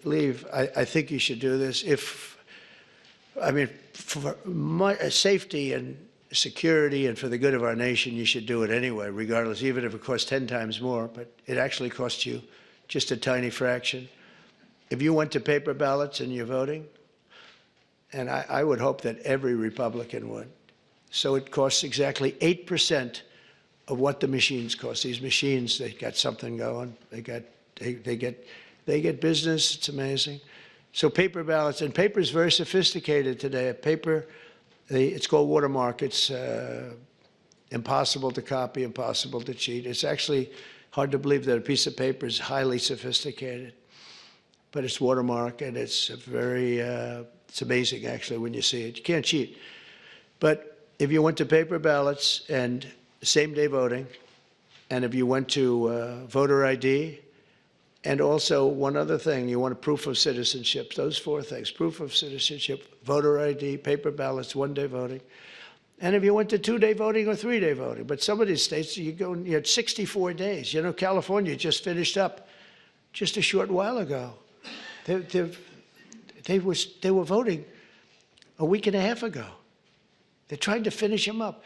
leave, I think you should do this. For my safety and security and for the good of our nation, you should do it anyway, regardless, even if it costs 10 times more, but it actually costs you just a tiny fraction. If you went to paper ballots and you're voting, and I would hope that every Republican would, so it costs exactly 8% of what the machines cost. These machines, they got something going. They get business. It's amazing. So paper ballots, and paper is very sophisticated today. Paper, it's called watermark. It's impossible to copy, impossible to cheat. It's actually hard to believe that a piece of paper is highly sophisticated, but it's watermark, and it's it's amazing actually when you see it. You can't cheat. But if you went to paper ballots and same-day voting, and if you went to voter ID, and also one other thing, you want a proof of citizenship. Those four things: proof of citizenship, voter ID, paper ballots, one-day voting. And if you went to two-day voting or three-day voting, but some of these states, you had 64 days. You know, California just finished up just a short while ago. They were voting a week and a half ago. They're trying to finish them up.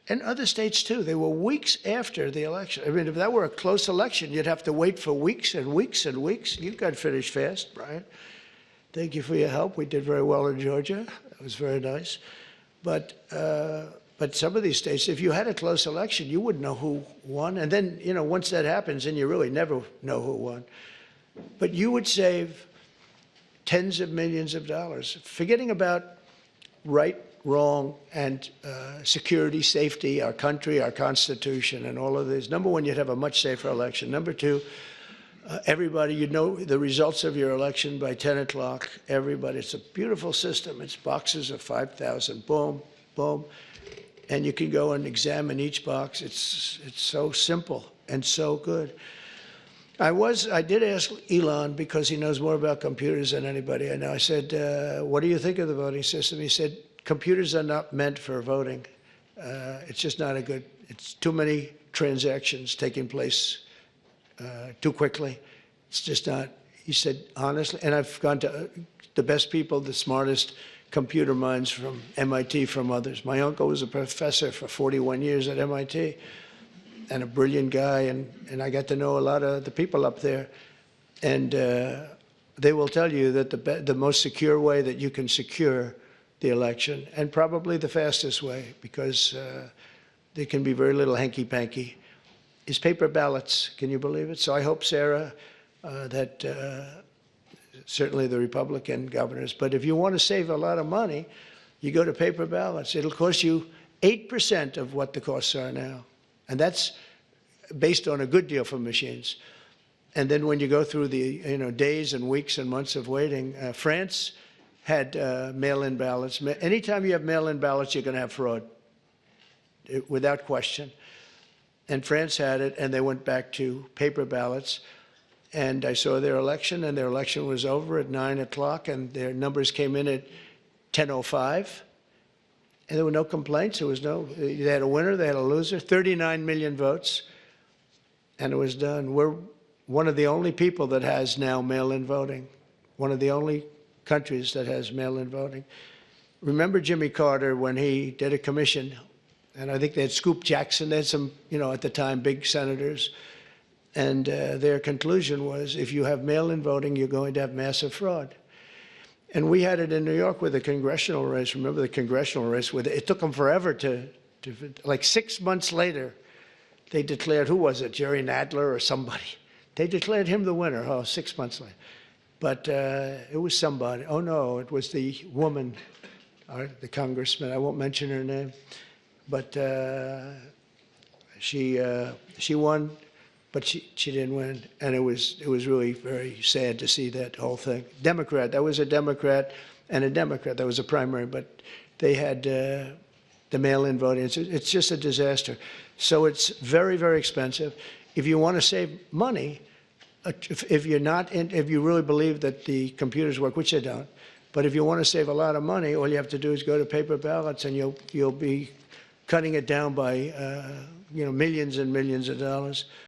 And other states, too. They were weeks after the election. I mean, if that were a close election, you'd have to wait for weeks and weeks and weeks. You got finished fast, Brian. Thank you for your help. We did very well in Georgia. That was very nice. But some of these states, if you had a close election, you wouldn't know who won. And then, you know, once that happens, then you really never know who won. But you would save tens of millions of dollars, forgetting about right, wrong, and security, safety, our country, our Constitution, and all of this. Number one, you'd have a much safer election. Number two, everybody, you'd know the results of your election by 10 o'clock. Everybody, it's a beautiful system. It's boxes of 5,000, boom, boom. And you can go and examine each box. It's so simple and so good. I did ask Elon, because he knows more about computers than anybody I know. I said, what do you think of the voting system? He said, computers are not meant for voting. It's just not a good, it's too many transactions taking place too quickly. It's just not, he said, honestly, and I've gone to the best people, the smartest computer minds from MIT, from others. My uncle was a professor for 41 years at MIT, and a brilliant guy, and I got to know a lot of the people up there. And they will tell you that the most secure way that you can secure the election, and probably the fastest way, because there can be very little hanky-panky, is paper ballots. Can you believe it? So I hope, Sarah, that certainly the Republican governors, but if you want to save a lot of money, you go to paper ballots. It'll cost you 8% of what the costs are now. And that's based on a good deal for machines. And then when you go through the days and weeks and months of waiting, France had mail-in ballots. Anytime you have mail-in ballots, you're going to have fraud, without question. And France had it, and they went back to paper ballots. And I saw their election, and their election was over at 9 o'clock, and their numbers came in at 10:05. And there were no complaints. There was no, they had a winner, they had a loser, 39 million votes, and it was done. We're one of the only people that has now mail-in voting, one of the only countries that has mail-in voting. Remember Jimmy Carter when he did a commission, and I think they had Scoop Jackson, they had some, at the time, big senators, and their conclusion was, if you have mail-in voting, you're going to have massive fraud. And we had it in New York with the congressional race. Remember the congressional race? It took them forever like 6 months later, they declared, who was it, Jerry Nadler or somebody? They declared him the winner, 6 months later. But it was somebody. Oh, no, it was the woman, the congressman. I won't mention her name. But she won. But she didn't win, and it was really very sad to see that whole thing. Democrat, that was a Democrat and a Democrat. That was a primary, but they had the mail-in voting. It's just a disaster. So it's very, very expensive. If you want to save money, if you really believe that the computers work, which they don't, but if you want to save a lot of money, all you have to do is go to paper ballots, and you'll be cutting it down by millions and millions of dollars.